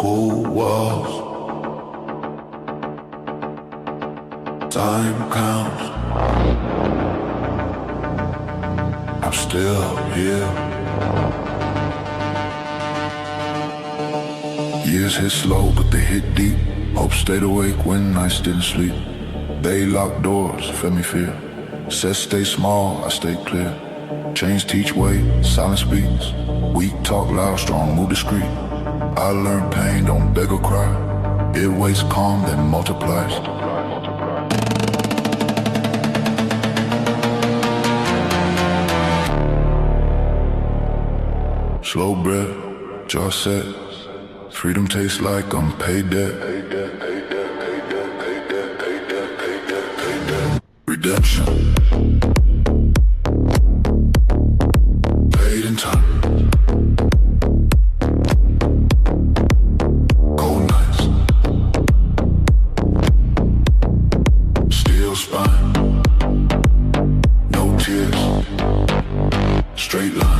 cold walls. Time counts. I'm still here. Years hit slow, but they hit deep. Hope stayed awake when nights didn't sleep. They locked doors, fed me fear. Said stay small, I stayed clear. Change teach way, silence speaks. Weak talk loud, strong move discreet. I learned pain, don't beg or cry. It waits calm, then multiplies. Slow breath, jaw set. Freedom tastes like unpaid debt. Redemption. Paid in time. Cold nights. Steel spine. No tears. Straight line.